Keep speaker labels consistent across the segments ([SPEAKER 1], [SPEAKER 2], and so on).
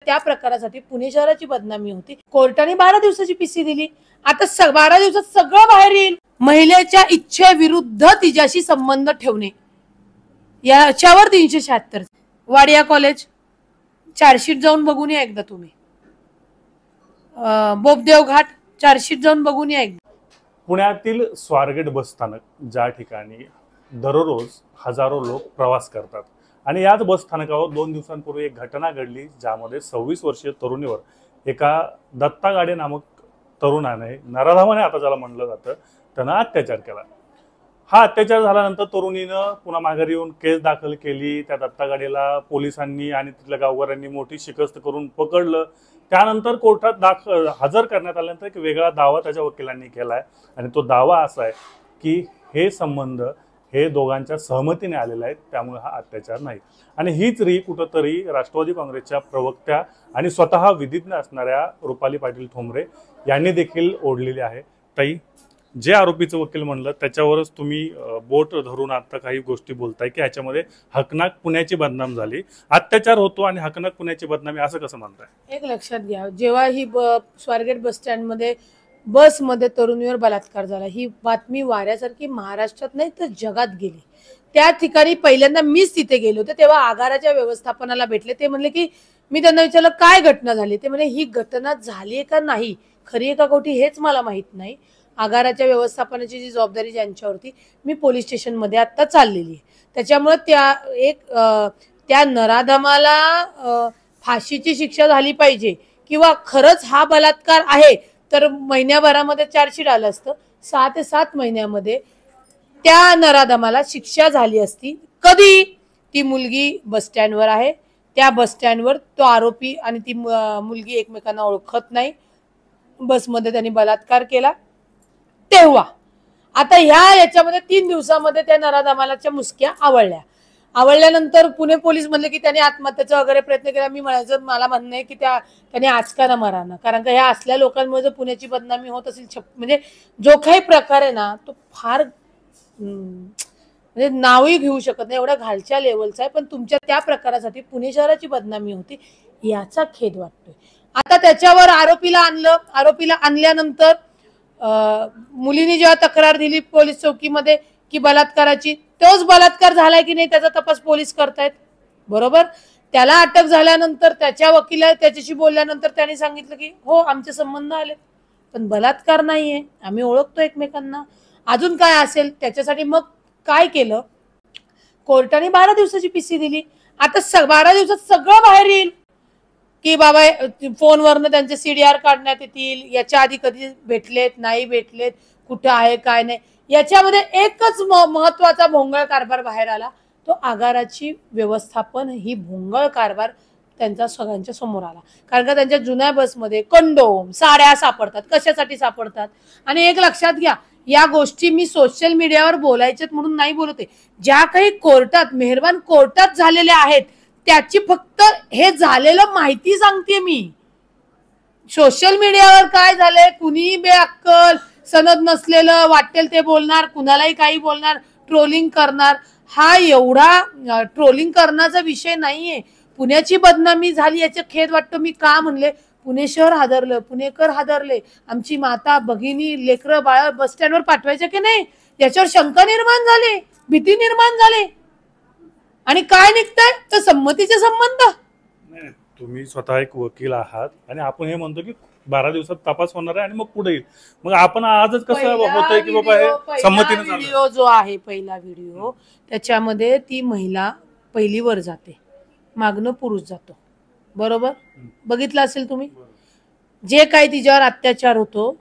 [SPEAKER 1] त्या प्रकारासाठी पुणे शहराची बदनामी होती। कोर्टाने 12 दिवसाची पीसी दिली। आता 12 दिवसात सगळं बाहेर येईल। महिलेच्या इच्छेविरुद्ध तिच्याशी संबंध ठेवणे याच्यावर 376 वाडिया कॉलेज चार्जशीट जाऊन बघून या एकदा तुम्ही। बोपदेव घाट चार्जशीट जाऊन बघून या एकदा।
[SPEAKER 2] पुण्यातील स्वारगेट बस स्थानक ज्या ठिकाणी दररोज हजारो लोक प्रवास करतात आणि याच बस स्थानकावर 2 दिवसांपूर्वी एक घटना घडली ज्यामध्ये 26 वर्षीय तरुणीवर एका दत्ता गाडे नामक तरुणाने नराधमाने आता ज्याला म्हणलं जातं त्यानं अत्याचार केला। हा अत्याचार झाल्यानंतर तरुणीनं पुन्हा माघारी येऊन केस दाखल केली। त्या दत्ता गाडीला पोलिसांनी आणि तिथल्या गावकऱ्यांनी मोठी शिकस्त करून पकडलं। त्यानंतर कोर्टात हजर करण्यात आल्यानंतर एक वेगळा दावा त्याच्या वकिलांनी केलाय आणि तो दावा असा आहे की हे संबंध हे दोघांच्या सहमतीने आलेले आहेत, त्यामुळे हा अत्याचार नाही। आणि हीच री कुठंतरी राष्ट्रवादी काँग्रेसच्या प्रवक्त्या आणि स्वतः विधिज्ञ असणाऱ्या रुपाली पाटील ठोंबरे यांनी देखील ओढलेली आहे। ताई, जे आरोपीचं वकील म्हणलं त्याच्यावरच तुम्ही बोट धरून आता काही गोष्टी बोलताय की ह्याच्यामध्ये हकनाक पुण्याची बदनाम झाली, अत्याचार होतो आणि हकनाक पुण्याची बदनामी, असं कसं म्हणताय? एक
[SPEAKER 1] लक्षात घ्या, जेव्हा ही स्वारगेट बस स्टँड मध्ये बसमध्ये तरुणीवर बलात्कार झाला, ही बातमी वाऱ्यासारखी महाराष्ट्रात नाही तर जगात गेली। त्या ठिकाणी पहिल्यांदा मीच तिथे गेले होते, तेव्हा आगाराच्या व्यवस्थापनाला भेटले। ते म्हणले की मी त्यांना विचारलं काय घटना झाली, ते म्हणे ही घटना झाली आहे का नाही, खरी आहे का खोटी हेच मला माहित नाही। आगाराच्या व्यवस्थापनाची जी जबाबदारी ज्यांच्यावरती, मी पोलीस स्टेशन मध्ये आता चाललेली आहे। त्याच्यामुळे त्या नराधमाला फाशीची शिक्षा झाली पाहिजे किंवा खरंच हा बलात्कार आहे तर महिन्याभरामध्ये चार्जशीट आलं असतं। 6 ते 7 महिन्यामध्ये त्या नराधमाला शिक्षा झाली असती। कधी? ती मुलगी बस स्टँडवर आहे, त्या बस स्टँडवर तो आरोपी आणि ती मुलगी एकमेकांना ओळखत नाही, बसमध्ये त्यांनी बलात्कार केला तेव्हा। आता याच्यामध्ये 3 दिवसामध्ये त्या नराधमालाच्या मुसक्या आवळल्यानंतर पुणे पोलीस म्हणले की त्याने आत्महत्येचा वगैरे प्रयत्न केला। मी म्हणायचं, मला म्हणणं आहे की त्याने आजकाल मराना, कारण का ह्या असल्या लोकांमुळे जर पुण्याची बदनामी होत असेल, म्हणजे जो काही प्रकार आहे ना तो फार म्हणजे नावही घेऊ शकत नाही, एवढ्या घालच्या लेवलचा आहे। पण तुमच्या त्या प्रकारासाठी पुणे शहराची बदनामी होती याचा खेद वाटतोय। आता त्याच्यावर आरोपीला आणल्यानंतर मुलीने जेव्हा तक्रार दिली पोलीस चौकीमध्ये की बलात्काराची, तोच बलात्कार झालाय की नाही त्याचा तपास पोलीस करतायत, बरोबर। त्याला अटक झाल्यानंतर त्याच्या वकिला त्याच्याशी बोलल्यानंतर त्याने सांगितलं की हो आमचे संबंध आले, पण बलात्कार नाहीये, आम्ही ओळखतो एकमेकांना। अजून काय असेल त्याच्यासाठी मग काय केलं, कोर्टाने 12 दिवसाची पीसी दिली। आता 12 दिवसात सगळं बाहेर येईल की बाबा फोनवरनं त्यांचे सीडीआर काढण्यात येतील, याच्या आधी कधी भेटलेत नाही भेटलेत, कुठं आहे काय नाही। याच्यामध्ये एकच महत्वाचा भोंगळ कारभार बाहेर आला, तो आगाराची व्यवस्थापन ही भोंगळ कारभार त्यांचा सगळ्यांच्या समोर आला। कारण का त्यांच्या जुन्या बसमध्ये कंडोम साड्या सापडतात, कशासाठी सापडतात। आणि एक लक्षात घ्या, या गोष्टी मी सोशल मीडियावर बोलायच्यात म्हणून नाही बोलते, ज्या काही कोर्टात मेहरबान कोर्टात झालेल्या आहेत त्याची फक्त हे झालेलं माहिती सांगते मी। सोशल मीडियावर काय झालंय, कुणी बेअक्कल सनद नसलेलं वाटेल ते बोलणार, कुणालाही काही बोलणार, ट्रोलिंग करणार। हा एवढा ट्रोलिंग करण्याचा विषय नाहीये। पुण्याची बदनामी झाली याचे खेद वाटतो। मी का म्हणले, पुणे शहर हादरलं, पुणेकर हादरले, आमची माता भगिनी लेकरं बाळ बस स्टँडवर पाठवायचे की नाही याच्यावर शंका निर्माण झाली, भीती निर्माण झाली। आणि काय निघतंय तर संमतीचे संबंध।
[SPEAKER 2] तुम्ही स्वतः एक वकील आहात आणि आपण हे म्हणतो की 12 दिवसात तपास होणार आहे आणि मग पुढे येईल, मग आपण आजच कसं होतंय की बाबा हे संमतीने झालं।
[SPEAKER 1] व्हिडिओ जो आहे पहिला व्हिडिओ, त्याच्यामध्ये ती महिला पहिलीवर जाते, मागणं पुरुष जातो, बरोबर, बघितलं असेल तुम्ही। जे काही तिच्यावर अत्याचार होतो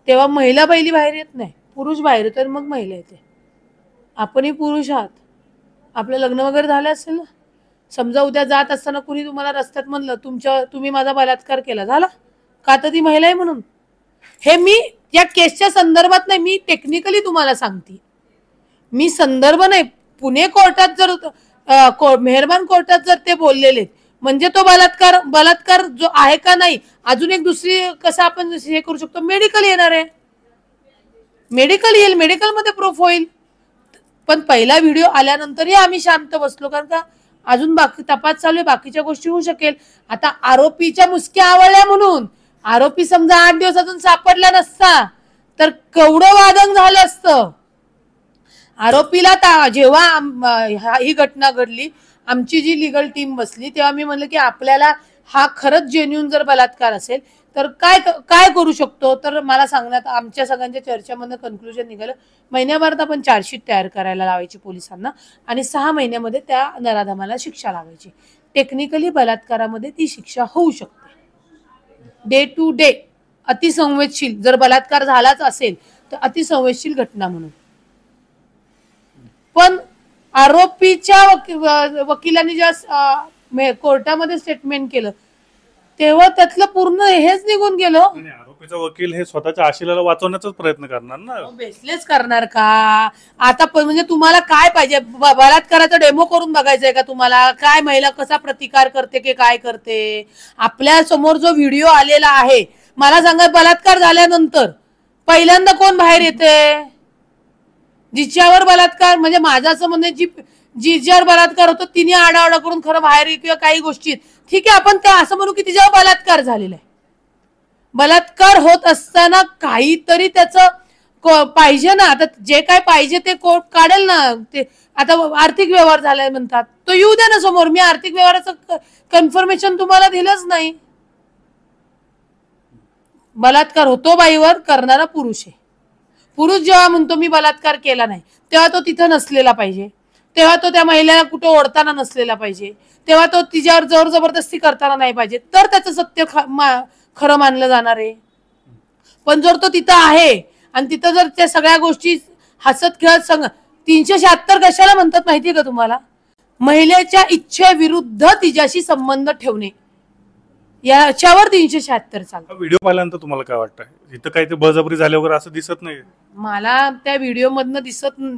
[SPEAKER 1] तेव्हा महिला पहिली बाहेर येत नाही, पुरुष बाहेर येतो, मग महिला येते। आपणही पुरुष आहात, आपलं लग्न वगैरे झालं असेल ना, समजा उद्या जात असताना कुणी तुम्हाला रस्त्यात म्हणलं तुम्ही माझा बलात्कार केला, झाला का तर ती महिला आहे म्हणून। हे मी या केसच्या संदर्भात नाही, मी टेक्निकली तुम्हाला सांगते, मी संदर्भ नाही। पुणे कोर्टात जर मेहरबान कोर्टात जर ते बोललेले म्हणजे तो बलात्कार जो आहे का नाही। अजून एक दुसरी कसं आपण हे करू शकतो, मेडिकल येणार आहे, मेडिकल येईल, मेडिकल मध्ये प्रूफ होईल। पण पहिला व्हिडिओ आल्यानंतरही आम्ही शांत बसलो, कारण का अजून बाकी तपास चालू आहे, बाकीच्या गोष्टी होऊ शकेल. आता आरोपीच्या मुसक्या आवळल्या म्हणून आरोपी समजा 8 दिवस अजून सापडला नसता तर केवढं वादंग झालं असतं. आरोपीला जेव्हा ही घटना घडली, आमची जी लिगल टीम बसली तेव्हा मी म्हणलं की आपल्याला हा खरंच जेन्युइन जर बलात्कार असेल तर काय करू शकतो. तर मला सांगण्यात आमच्या सगळ्यांच्या चर्चेमधनं कन्क्लुजन निघालं, महिन्याभरात आपण चार्जशीट तयार करायला लावायची पोलिसांना आणि 6 महिन्यामध्ये त्या नराधमाला शिक्षा लावायची. टेक्निकली बलात्कारामध्ये ती शिक्षा होऊ शकते. डे टू डे अतिसंवेदनशील जर बलात्कार झालाच असेल तर अतिसंवेदनशील घटना म्हणून. पण आरोपीच्या वकिलांनी जेव्हा कोर्टामध्ये स्टेटमेंट केलं तेव्हा त्यातलं पूर्ण हेच निघून गेलं.
[SPEAKER 2] आरोपीचा वकील हे स्वतःच्या आशिलाला वाचवण्याचाच प्रयत्न करणार ना,
[SPEAKER 1] बेसलेस करणार का आता. पण म्हणजे तुम्हाला काय पाहिजे, बलात्काराचा डेमो करून बघायचंय का तुम्हाला, काय महिला कसा प्रतिकार करते की काय करते. आपल्या समोर जो व्हिडिओ आलेला आहे, मला सांगा बलात्कार झाल्यानंतर पहिल्यांदा कोण बाहेर येते, जिच्यावर बलात्कार, म्हणजे माझं असं म्हणणं जिच्यावर बलात्कार होतो तिने आडावडा करून खरं बाहेर किंवा काही गोष्टी ठीक आहे, आपण त्या असं म्हणू की तिच्यावर बलात्कार झालेला आहे. बलात्कार होत असताना काहीतरी त्याचं पाहिजे ना, आता जे काय पाहिजे ते कोर्ट काढेल ना. ते आता आर्थिक व्यवहार झालाय म्हणतात, तो येऊ द्या ना समोर. मी आर्थिक व्यवहाराचं कन्फर्मेशन तुम्हाला दिलंच नाही. बलात्कार होतो बाईवर, करणारा पुरुष आहे. पुरुष जेव्हा म्हणतो मी बलात्कार केला नाही, तेव्हा तो तिथं नसलेला पाहिजे, तेव्हा तो त्या महिलेला कुठे ओढताना नसलेला पाहिजे, तेव्हा तो तिच्यावर जोर जबरदस्ती करताना नाही पाहिजे, तर त्याचं सत्य खरं मानलं जाणार आहे. पण जर तो तिथं आहे आणि तिथं जर त्या सगळ्या गोष्टी हसत खेळत 376 कशाला म्हणतात माहितीये का तुम्हाला, महिलेच्या इच्छेविरुद्ध तिच्याशी संबंध ठेवणे, याच्यावर 376 चालतो.
[SPEAKER 2] व्हिडिओ पाहिल्यानंतर तुम्हाला काय वाटतं, इथं काही ते बळजबरी झाले वगैरे असं दिसत नाही.
[SPEAKER 1] मला त्या व्हिडिओ मधनं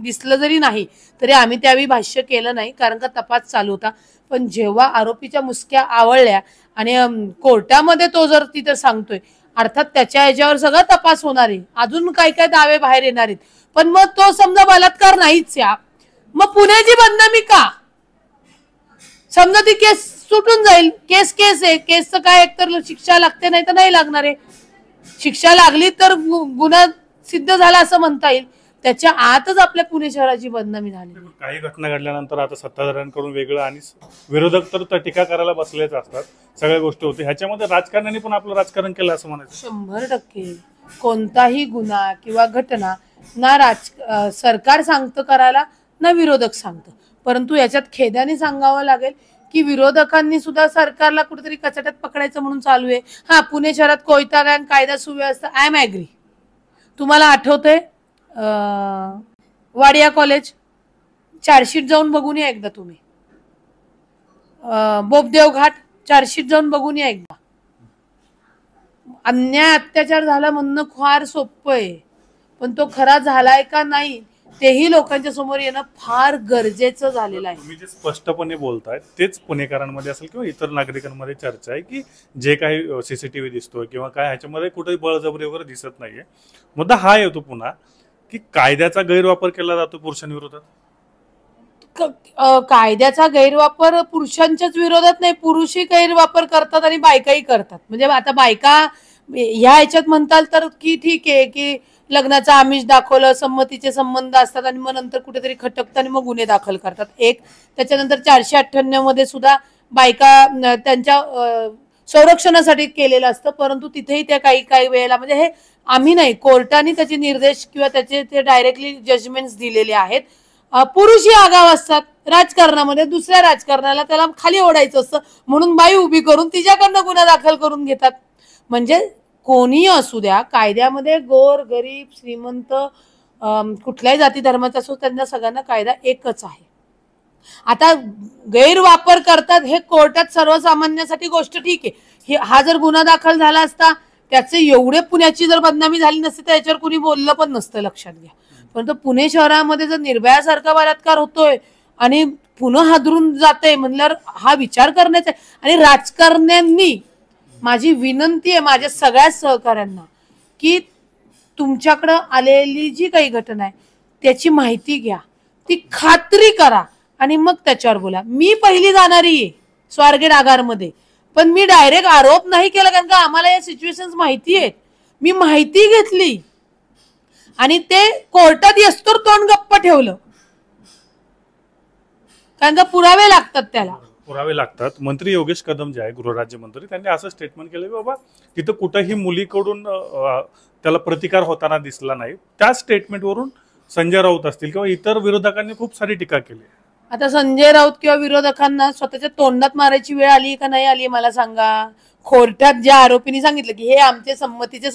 [SPEAKER 1] दिसलं जरी नाही तरी आम्ही त्यावेळी भाष्य केलं नाही, कारण का तपास चालू होता. पण जेव्हा आरोपीच्या मुसक्या आवळल्या आणि कोर्टामध्ये तो जर तिथं सांगतोय, अर्थात त्याच्या याच्यावर सगळा तपास होणार आहे, अजून काय काय दावे बाहेर येणार आहेत. पण मग तो समजा बलात्कार नाहीच या, मग पुण्याची बदनामी का. समजा ती केस सुटून जाईल, केस आहे, केसचं काय एकतर शिक्षा लागते नाही तर नाही लागणार आहे. शिक्षा लागली तर गुन्हा सिद्ध झाला असं म्हणता येईल. त्याच्या आतच आपल्या पुणे शहराची बदनामी झाली.
[SPEAKER 2] काही घटना घडल्यानंतर आता सत्ताधाऱ्यांकडून वेगळं आणि विरोधक तर टीका करायला बसलेच असतात, सगळ्या गोष्टी होते. ह्याच्यामध्ये राजकारण्यांनी पण आपलं राजकारण केलं असं म्हणायचं.
[SPEAKER 1] 100% कोणताही गुन्हा किंवा घटना ना सरकार सांगतं करायला ना विरोधक सांगतं. परंतु याच्यात खेदाने सांगावं लागेल की विरोधकांनी सुद्धा सरकारला कुठेतरी कचाट्यात पकडायचं म्हणून चालू आहे. हा, पुणे शहरात कोयता गँग, कायदा सुव्यवस्था, आय एम ॲग्री. तुम्हाला आठवतंय वाडिया कॉलेज, चार्जशीट जाऊन बघून या एकदा तुम्ही. बोपदेव घाट, चार्जशीट जाऊन बघून या एकदा. अन्याय अत्याचार झाला म्हणणं फार सोपं आहे, पण तो खरा झालाय का नाही तेही लोकांच्या समोर येणं फार गरजेचं झालेलं आहे.
[SPEAKER 2] तुम्ही जे स्पष्टपणे बोलताय तेच पुणेकरांमध्ये असेल किंवा इतर नागरिकांमध्ये चर्चा आहे की जे काही सीसीटीव्ही दिसतोय किंवा काय ह्याच्यामध्ये कुठेही बळजबरी वगैरे दिसत नाहीये. मुद्दा हा येतो पुन्हा की कायद्याचा गैरवापर केला जातो पुरुषांविरोधात.
[SPEAKER 1] कायद्याचा गैरवापर पुरुषांच्याच विरोधात नाही, पुरुषही गैरवापर करतात आणि बायकाही करतात. म्हणजे आता बायका ह्या ह्याच्यात म्हणताल तर की ठीक आहे की लग्नाचं आमिष दाखवलं, संमतीचे संबंध असतात आणि मग नंतर कुठेतरी खटकतात आणि मग गुन्हे दाखल करतात. एक त्याच्यानंतर 498 मध्ये सुद्धा बायका त्यांच्या संरक्षणासाठी केलेलं असतं, परंतु तिथेही त्या काही वेळेला म्हणजे हे आम्ही नाही, कोर्टाने त्याचे निर्देश किंवा त्याचे ते डायरेक्टली जजमेंट्स दिलेले आहेत. पुरुषही आगाव असतात राजकारणामध्ये, दुसऱ्या राजकारणाला त्याला खाली ओढायचं असतं म्हणून बाई उभी करून तिच्याकडनं गुन्हा दाखल करून घेतात. म्हणजे कोणीही असू द्या, कायद्यामध्ये गोर गरीब श्रीमंत कुठल्याही जाती धर्माचा असो त्यांना सगळ्यांना कायदा एकच आहे. आता गैरवापर करतात हे कोर्टात सर्वसामान्यासाठी गोष्ट ठीक आहे. हा जर गुन्हा दाखल झाला असता, त्याचे एवढे पुण्याची जर बदनामी झाली नसती तर याच्यावर कुणी बोललं पण नसतं, लक्षात घ्या. परंतु पुणे शहरामध्ये जर निर्भयासारखा बलात्कार होतोय आणि पुन्हा हादरून जाते म्हणल्यावर हा विचार करण्याचा. आणि राजकारण्यांनी, माझी विनंती आहे माझ्या सगळ्या सहकाऱ्यांना की तुमच्याकडं आलेली जी काही घटना आहे त्याची माहिती घ्या, ती खात्री करा आणि मग त्याच्यावर बोला. मी पहिली जाणारी आहे स्वारगेट आगारमध्ये, पण मी डायरेक्ट आरोप नाही केला, कारण का आम्हाला या सिच्युएशन्स माहिती आहेत. मी माहिती घेतली आणि ते कोर्टात येस्तोर तोंड गप्प ठेवलं, कारण का पुरावे लागतात, त्याला
[SPEAKER 2] पुरावे लागतात. मंत्री योगेश कदम जे आहे गृहराज्यमंत्री, त्यांनी असं स्टेटमेंट केलं की बाबा तिथं कुठंही मुलीकडून त्याला प्रतिकार होताना दिसला नाही. त्या स्टेटमेंटवरून संजय राऊत असतील किंवा इतर विरोधकांनी खूप सारी टीका केली.
[SPEAKER 1] आता संजय राऊत किंवा विरोधकांना स्वतःच्या तोंडात मारायची वेळ आली का नाही आली मला सांगा. कोर्टात ज्या आरोपींनी सांगितलं की हे आमचे संमतीचे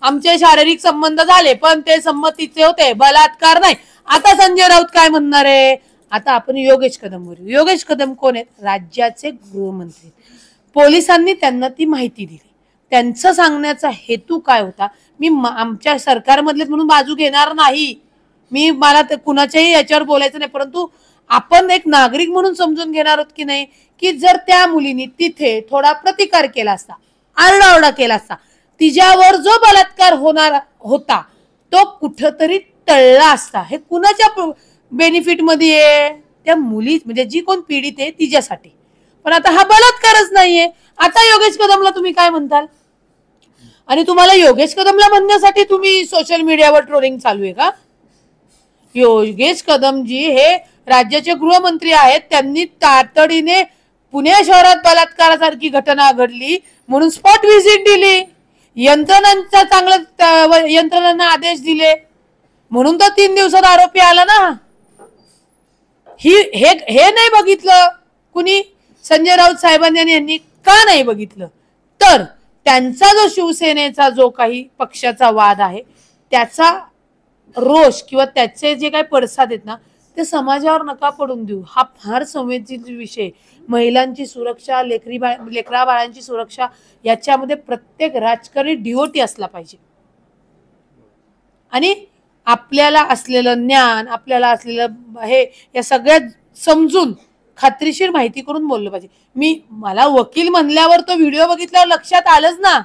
[SPEAKER 1] आमचे शारीरिक संबंध झाले, पण ते संमतीचे होते, बलात्कार नाही. आता संजय राऊत काय म्हणणार आहे? आता आपण योगेश कदम वर. योगेश कदम कोण आहेत? राज्याचे गृहमंत्री. पोलिसांनी त्यांना ती माहिती दिली. त्यांचं सांगण्याचा हेतू काय होता? मी आमच्या सरकारमधले म्हणून बाजू घेणार नाही, मला कुणाच्याही याच्यावर बोलायचं नाही, परंतु आपण एक नागरिक म्हणून समजून घेणार आहोत की नाही, की जर त्या मुलीने तिथे थोडा प्रतिकार केला असता, आरडाओरडा केला असता, तिच्यावर जो बलात्कार होणार होता तो कुठंतरी टळला असता. हे कुणाच्या बेनिफिट मध्ये आहे? त्या मुली म्हणजे जी कोण पीडित आहे तिच्यासाठी. पण आता हा बलात्कारच नाहीये. आता योगेश कदमला तुम्ही काय म्हणताल? आणि तुम्हाला योगेश कदमला म्हणण्यासाठी तुम्ही सोशल मीडियावर ट्रोलिंग चालू आहे का? योगेश कदमजी हे राज्याचे गृहमंत्री आहेत. त्यांनी तातडीने पुणे शहरात बलात्कारासारखी घटना घडली म्हणून स्पॉट व्हिजिट दिली, यंत्रणांना आदेश दिले, म्हणून तर 3 दिवसात आरोपी आला ना. हे नाही बघितलं कुणी? संजय राऊत साहेबांनी यांनी का नाही बघितलं? तर त्यांचा जो शिवसेनेचा जो काही पक्षाचा वाद आहे त्याचा रोष किंवा त्याचे जे काही पडसाद आहेत ना ते समाजावर नका पडून देऊ. हा फार संवेदनशील विषय. महिलांची सुरक्षा, लेकरा बाळांची सुरक्षा याच्यामध्ये प्रत्येक राजकारणी डिओटी असला पाहिजे. आणि आपल्याला असलेलं ज्ञान, आपल्याला असलेलं हे या सगळ्या समजून खात्रीशीर माहिती करून बोललं पाहिजे. मला वकील म्हणल्यावर तो व्हिडिओ बघितल्यावर लक्षात आलंच ना.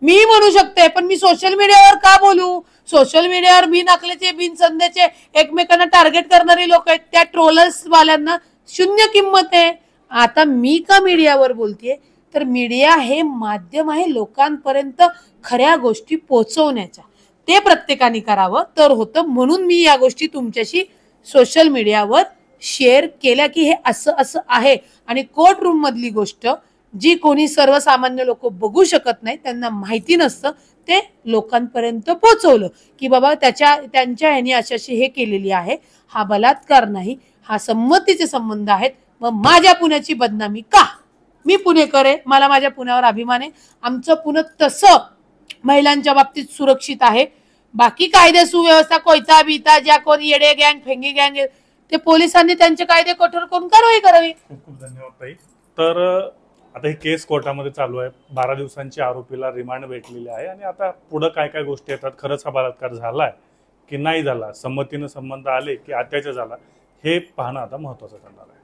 [SPEAKER 1] मी म्हणू शकते, पण मी सोशल मीडियावर का बोलू? सोशल मीडियावर बिन आकल्याचे, बिन संध्याचे, एकमेकांना टार्गेट करणारी लोक आहेत. त्या ट्रोलर्स वाल्यांना शून्य किंमत आहे. आता मी का मीडियावर बोलतेय? तर मीडिया हे माध्यम आहे लोकांपर्यंत खऱ्या गोष्टी पोहोचवण्याच्या. ते प्रत्येकाने करावं तर होतं. म्हणून मी या गोष्टी तुमच्याशी सोशल मीडियावर शेअर केल्या की हे असं असं आहे. आणि कोर्ट रूम मधली गोष्ट जी कोणी सर्वसामान्य लोक बघू शकत नाही, त्यांना माहिती नसतं, ते लोकांपर्यंत पोहोचवलं की बाबा त्यांच्या ह्यानी अशाशी हे केलेली आहे. हा बलात्कार नाही, हा संमतीचे संबंध आहेत. मग माझ्या पुण्याची बदनामी का? मी पुणेकर आहे, मला माझ्या पुण्यावर अभिमान आहे. आमचं पुणे तसं महिलांच्या बाबतीत सुरक्षित आहे. बाकी कायदे सुव्यवस्था, कोयता बिता, ज्या कोणी येडे गँग, फेंगी गँग, ते पोलिसांनी त्यांचे कायदे कठोर करून कारवाई करावी.
[SPEAKER 2] खूप खूप धन्यवाद ताई. तर आता ही केस कोर्टामध्ये चालू आहे. 12 दिवसांची आरोपीला रिमांड भेटलेली आहे आणि आता पुढे काय काय गोष्टी येतात, खरंच हा बलात्कार झालाय की नाही झाला, संमतीने संबंध आले की अत्याचार झाला, हे पाहणं आता महत्त्वाचं ठरणार आहे.